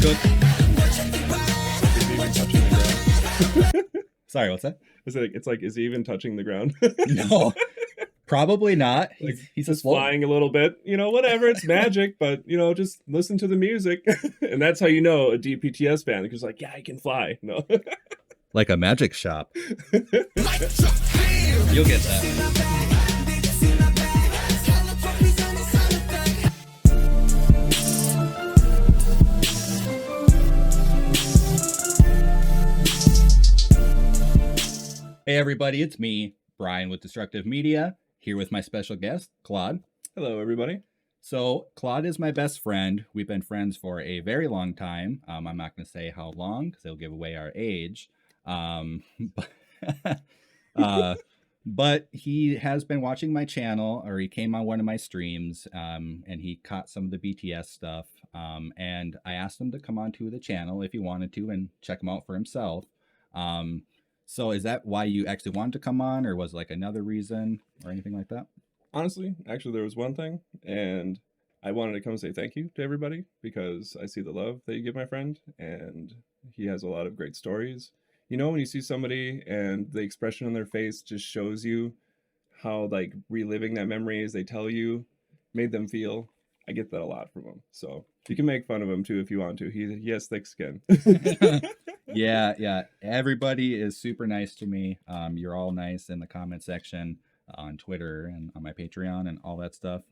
Good. Is he even touching the ground? Sorry, what's that? It's like, is he even touching the ground? No, probably not. Like, He's just just floating. flying a little bit, whatever. It's magic, but just listen to the music, and that's how you know a DPTS fan, because like, yeah, I can fly. No, Like a magic shop. You'll get that. Hey everybody, it's me, Brian with Destructive Media, here with my special guest, Claude. hello everybody. So Claude is my best friend. We've been friends for a very long time. I'm not going to say how long because it'll give away our age. But, but he has been watching my channel, or he came on one of my streams, and he caught some of the BTS stuff. And I asked him to come onto the channel if he wanted to and check him out for himself. So is that why you actually wanted to come on, or was like another reason or anything like that? Honestly, actually, there was one thing, and I wanted to come say thank you to everybody because I see the love that you give my friend, and he has a lot of great stories. When you see somebody and the expression on their face just shows you how like reliving that memory as they tell you made them feel. I get that a lot from him. So you can make fun of him too if you want to. He has thick skin. Yeah. Everybody is super nice to me. You're all nice in the comment section on Twitter and on my Patreon and all that stuff.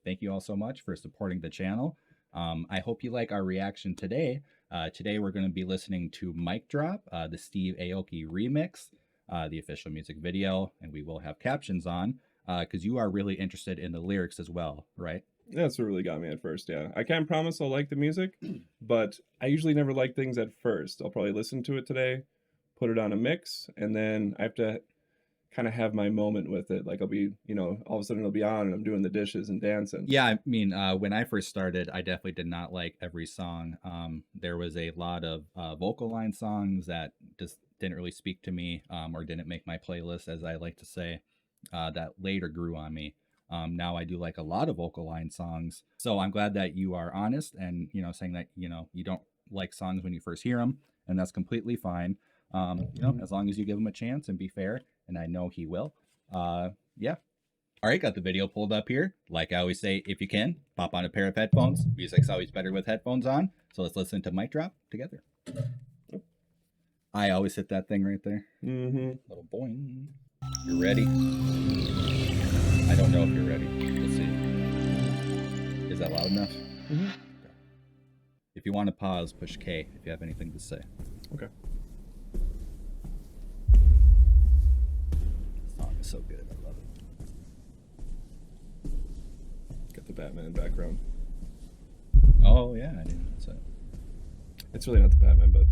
Thank you all so much for supporting the channel. I hope you like our reaction today. Today we're going to be listening to Mic Drop, the Steve Aoki remix, the official music video, and we will have captions on because you are really interested in the lyrics as well, right? That's what really got me at first, yeah. I can't promise I'll like the music, but I usually never like things at first. I'll probably listen to it today, put it on a mix, and then I have to kind of have my moment with it. Like I'll be, all of a sudden it'll be on and I'm doing the dishes and dancing. Yeah, I mean, when I first started, I definitely did not like every song. There was a lot of vocal line songs that just didn't really speak to me, or didn't make my playlist, as I like to say, that later grew on me. Now I do like a lot of vocal line songs. So I'm glad that you are honest and, saying that, you don't like songs when you first hear them, and that's completely fine. As long as you give them a chance and be fair, and I know he will. Yeah. All right, got the video pulled up here. Like I always say, if you can, pop on a pair of headphones. Music's always better with headphones on. So let's listen to Mic Drop together. I always hit that thing right there. Mm-hmm. Little boing. You're ready? I don't know if you're ready. Let's see. Is that loud enough? Mm-hmm. Okay. If you want to pause, push K if you have anything to say. Okay. The song is so good. I love it. Got the Batman background. Oh, yeah. I didn't know that. It's really not the Batman, but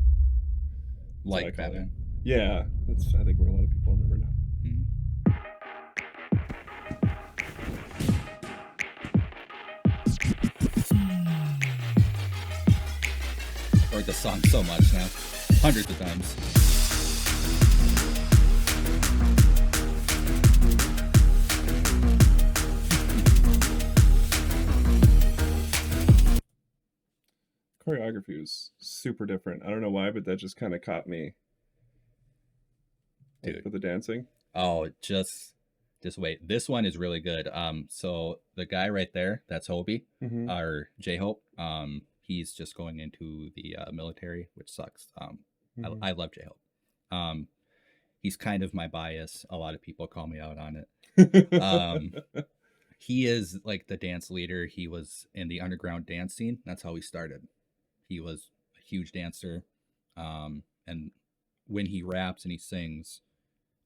Like Batman. Yeah, that's I think where a lot of people remember now. Mm-hmm. Heard the song so much now, hundreds of times. Choreography was super different. I don't know why, but that just kind of caught me. Dude. For the dancing. Oh, just wait. This one is really good. So the guy right there, that's Hobie, Mm-hmm. or J-Hope. He's just going into the military, which sucks. Mm-hmm. I love J-Hope. He's kind of my bias. A lot of people call me out on it. He is like the dance leader. He was in the underground dance scene. That's how he started. He was a huge dancer. And when he raps and he sings,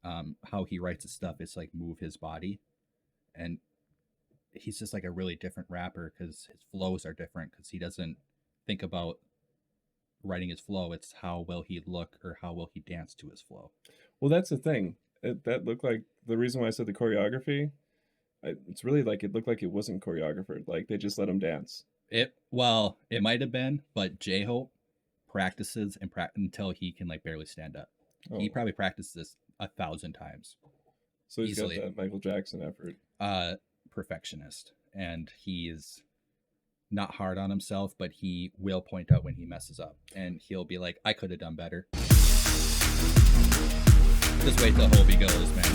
how he writes his stuff, it's like move his body. And he's just like a really different rapper because his flows are different, because he doesn't think about writing his flow. It's how well he look or how well he dance to his flow. Well, that's the thing. That looked like the reason why I said the choreography. It's really like it looked like it wasn't choreographed. Like they just let him dance. It might have been, but J-Hope practices until he can like barely stand up. Oh. He probably practiced this 1,000 times. So he's easily got that Michael Jackson effort. Perfectionist, and he is not hard on himself, but he will point out when he messes up, and he'll be like, "I could have done better." Just wait till Hobie goes, man.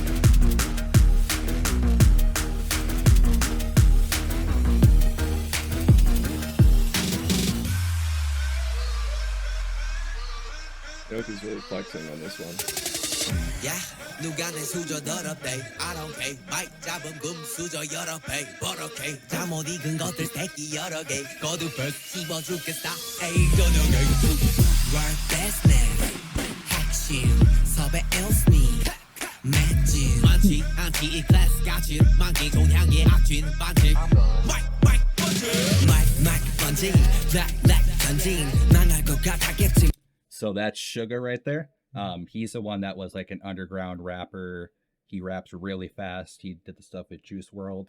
Yoki's really flexing on this one. Yeah, 누가 내 수저 더럽대 I don't care 마이크 잡은 금 수저 여러 배 버럭해 잠못 익은 것들 새끼 여러 개 거두벌 씹어 죽겠다 에이 저녁에 Work business 핵심 섭외 els니 맷진 많지 않지 이 클래스 같이 만기 종향의 악진 반칙 마이크 번지 블랙 던진 망할 것 같았겠지. So that's Suga right there. He's the one that was like an underground rapper. He raps really fast. He did the stuff with Juice World.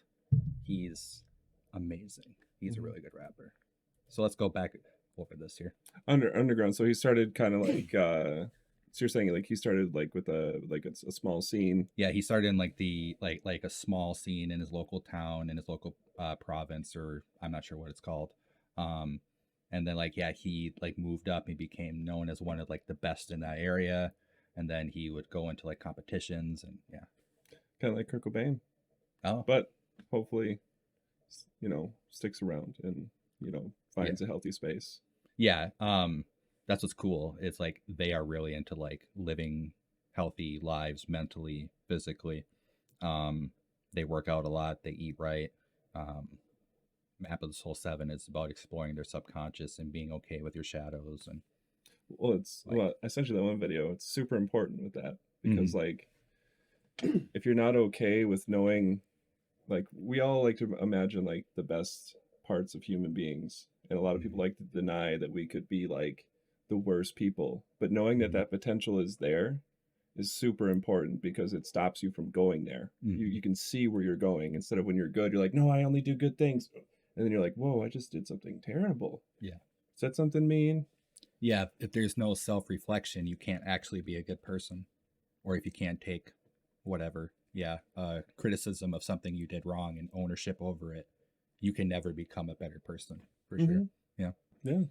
He's amazing. He's a really good rapper. So let's go back over this here. Underground. So he started kind of like so you're saying like he started like with a small scene. Yeah, he started in like the like a small scene in his local town, in his local province, or I'm not sure what it's called. And then like he like moved up and became known as one of like the best in that area, and then he would go into like competitions, and kind of like Kurt Cobain. Oh, but hopefully sticks around and finds a healthy space. Yeah, that's what's cool. It's like they are really into like living healthy lives mentally, physically. They work out a lot, they eat right. Map of the Soul 7 is about exploring their subconscious and being okay with your shadows. And it's essentially that one video, it's super important with that, because like if you're not okay with knowing, like we all like to imagine like the best parts of human beings, and a lot of people like to deny that we could be like the worst people, but knowing that potential is there is super important, because it stops you from going there. You can see where you're going, instead of when you're good you're like, no, I only do good things. And then you're like, whoa, I just did something terrible. Yeah. Said something mean. Yeah, if there's no self-reflection, you can't actually be a good person. Or if you can't take whatever, criticism of something you did wrong and ownership over it, you can never become a better person, for sure. Yeah. Yeah.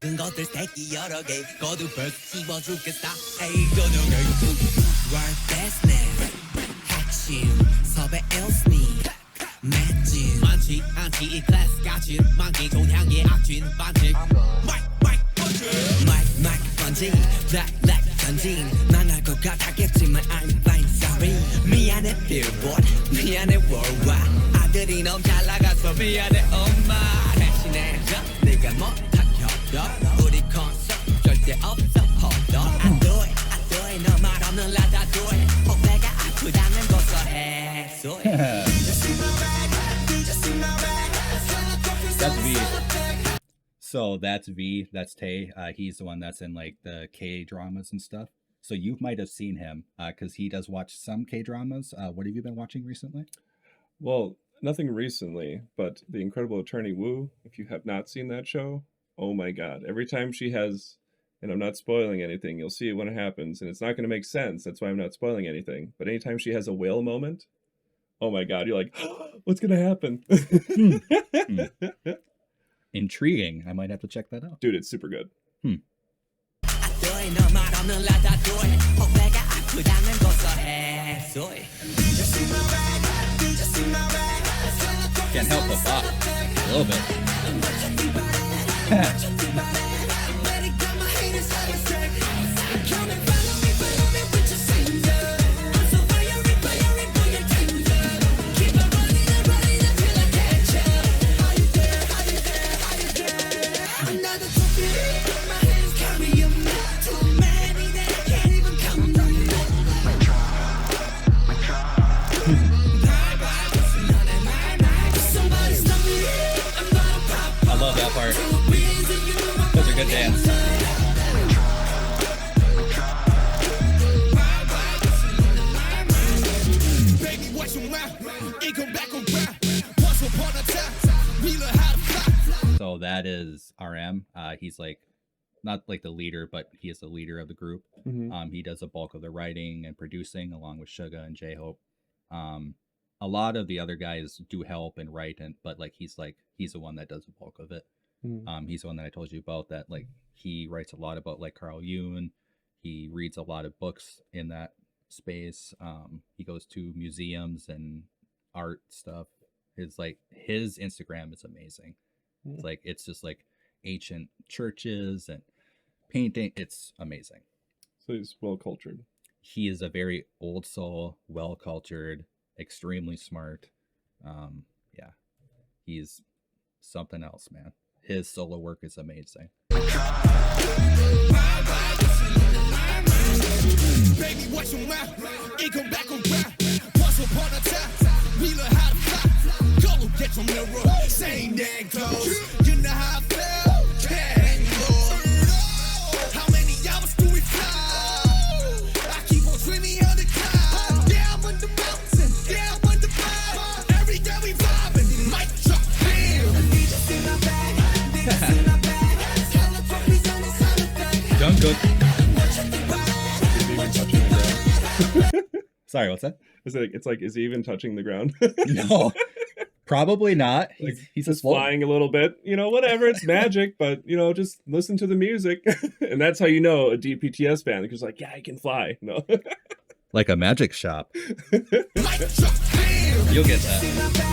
것들 새끼 여러 개 거두벌 씹어 죽겠다 에이 저녁에 Work business 핵심 섭외 els니 맷진 많지 않지 이 클래스 같이 만기 종향의 악진 반칙 마이크 번지 블랙 던진 망할 것 같았겠지만 I'm fine sorry 미안해 billboard 미안해 worldwide 아들이 너무 잘 나가서 미안해 엄마 대신해줘 네가 못한 협력 우리 콘서트 절대 없어 hold on I do it 너 말 없는 라다 do it 혹내가 아프다는 고소해 That's V. So that's V. That's Tay. He's the one that's in like the K dramas and stuff. So you might have seen him because he does watch some K dramas. What have you been watching recently? Well, nothing recently, but The Incredible Attorney Woo. If you have not seen that show, oh my God! Every time she has, and I'm not spoiling anything, you'll see it when it happens, and it's not going to make sense. That's why I'm not spoiling anything. But anytime she has a whale moment, oh my God, you're like, what's going to happen? Intriguing. I might have to check that out. Dude, it's super good. Can't help but bop a little bit. I love that part. That's a good dance. So that is RM. He's like not like the leader, but he is the leader of the group. He does a bulk of the writing and producing along with Suga and J-Hope. a lot of the other guys do help and write, and but like he's the one that does the bulk of it. Mm. He's the one that I told you about, that like he writes a lot about like Carl Jung. He reads a lot of books in that space. He goes to museums and art stuff. His Instagram is amazing. Mm. It's just like ancient churches and painting. It's amazing. So he's well cultured. He is a very old soul, well cultured, extremely smart. Yeah, he's something else, man. His solo work is amazing. Baby, watch your mouth. It come back around. Once upon a time, we learned how to fly. Go get your mirror. Same that goes. You know how I feel. Can't go. How many hours do we fly? I keep on dreaming of the cloud. Down on the mountain, down on the cloud. Every day we vibing. Mic drop, bam. Niggas in my bag. Niggas in my bag. Color trophies on this holiday. Done good. Is he even touching the ground? Sorry, what's that? It's like, is he even touching the ground? No, probably not. Like, He's just floating. flying a little bit, whatever, it's magic, but just listen to the music. And that's how you know a DPTS band, because like, yeah, I can fly. No. Like a magic shop. Mic drop, bam. You'll get that.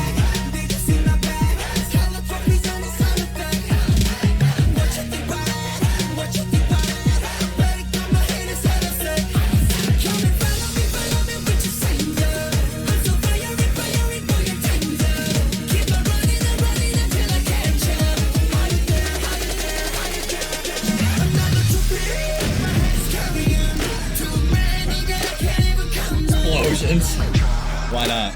Explosions. Why not?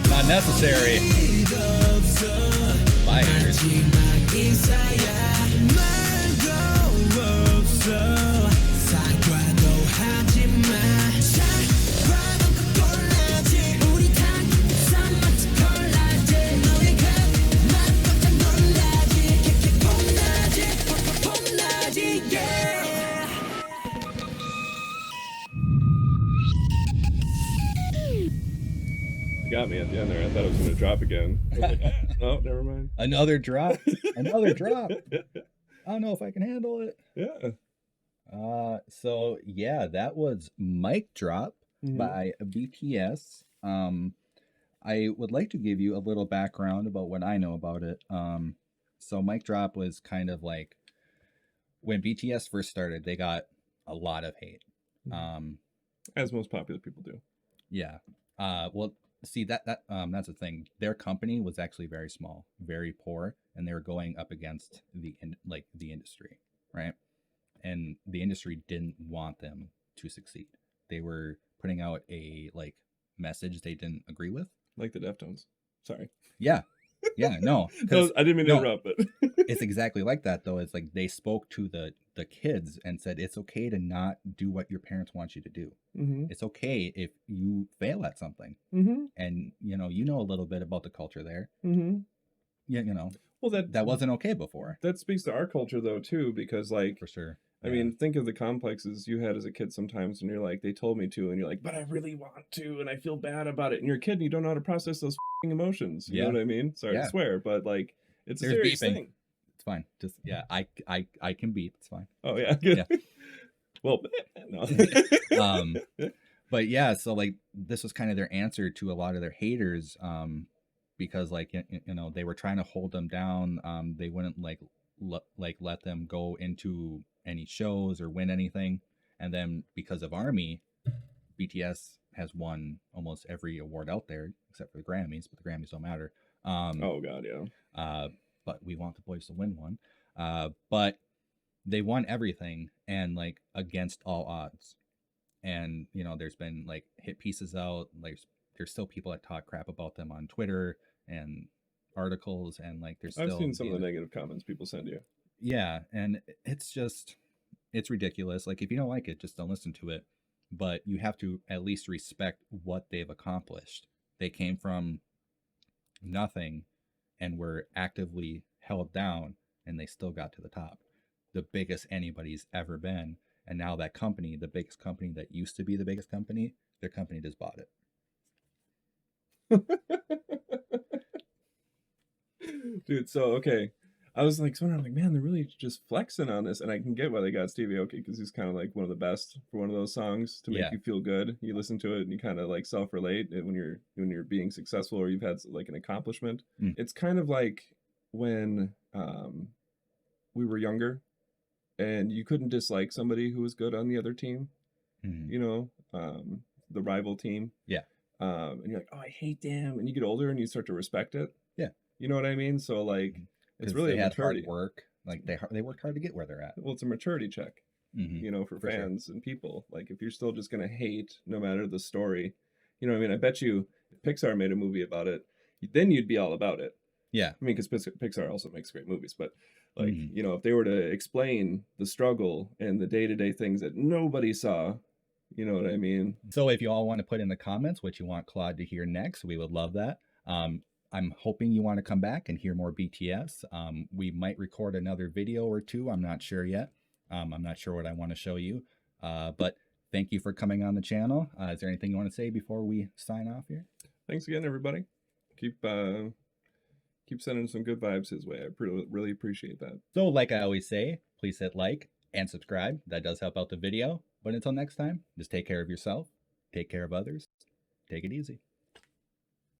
Not necessary. Liars. You got me at the end there. I thought it was going to drop again. I was like, oh, never mind. Another drop. Another drop. I don't know if I can handle it. Yeah. So yeah, that was Mic Drop Mhm. by BTS. I would like to give you a little background about what I know about it. So Mic Drop was kind of like when BTS first started, they got a lot of hate. As most popular people do. Yeah. Well, see that's the thing. Their company was actually very small, very poor, and they were going up against the industry, right? And the industry didn't want them to succeed. They were putting out a message they didn't agree with. Like the Deftones. Sorry. Yeah. Yeah, no. No, I didn't mean to no. interrupt, but It's exactly like that though. It's like they spoke to the kids and said it's okay to not do what your parents want you to do. mm-hmm. It's okay if you fail at something. Mm-hmm. And you know a little bit about the culture there. Mm-hmm. Yeah, Well, that wasn't okay before. that speaks to our culture though too, because like For sure. I mean, think of the complexes you had as a kid sometimes, and you're like, they told me to, and you're like, but I really want to, and I feel bad about it. And you're a kid, and you don't know how to process those emotions. You know what I mean? Sorry to swear, but like, it's a serious thing. It's fine. Just I can beep. It's fine. Oh yeah, good. Yeah. Well, no. But yeah, so like this was kind of their answer to a lot of their haters, because like they were trying to hold them down. They wouldn't let them go into any shows or win anything. And then because of ARMY, BTS has won almost every award out there except for the Grammys, but the Grammys don't matter. Oh god, yeah. But we want the boys to win one. But they won everything and like against all odds. And you know, there's been like hit pieces out, like there's still people that talk crap about them on Twitter and articles, and like there's I've still seen some of the negative comments people send you. yeah, and it's just it's ridiculous. Like if you don't like it, just don't listen to it. But you have to at least respect what they've accomplished. They came from nothing and were actively held down, and they still got to the top. The biggest anybody's ever been. And now that company, the biggest company that used to be the biggest company, their company just bought it. Dude, so okay. I was like, so I'm like, man, they're really just flexing on this, and I can get why they got Stevie Aoki because he's kind of like one of the best for one of those songs to make Yeah. you feel good. You listen to it and you kind of like self-relate when you're being successful or you've had like an accomplishment. It's kind of like when we were younger and you couldn't dislike somebody who was good on the other team, you know, the rival team. Yeah. And you're like, oh, I hate them, and you get older and you start to respect it. Yeah. You know what I mean? So like, it's really they a had maturity. hard work. Like they worked hard to get where they're at. Well, it's a maturity check, you know, for fans and people. Like if you're still just gonna hate no matter the story, you know what I mean? I bet you if Pixar made a movie about it, then you'd be all about it. Yeah. I mean, because Pixar also makes great movies, but like, you know, if they were to explain the struggle and the day-to-day things that nobody saw, you know what I mean? So if you all want to put in the comments what you want Claude to hear next, we would love that. I'm hoping you want to come back and hear more BTS. We might record another video or two. I'm not sure yet. I'm not sure what I want to show you. But thank you for coming on the channel. Is there anything you want to say before we sign off here? Thanks again, everybody. Keep sending some good vibes his way. I really appreciate that. So like I always say, please hit like and subscribe. That does help out the video. But until next time, just take care of yourself, take care of others, take it easy.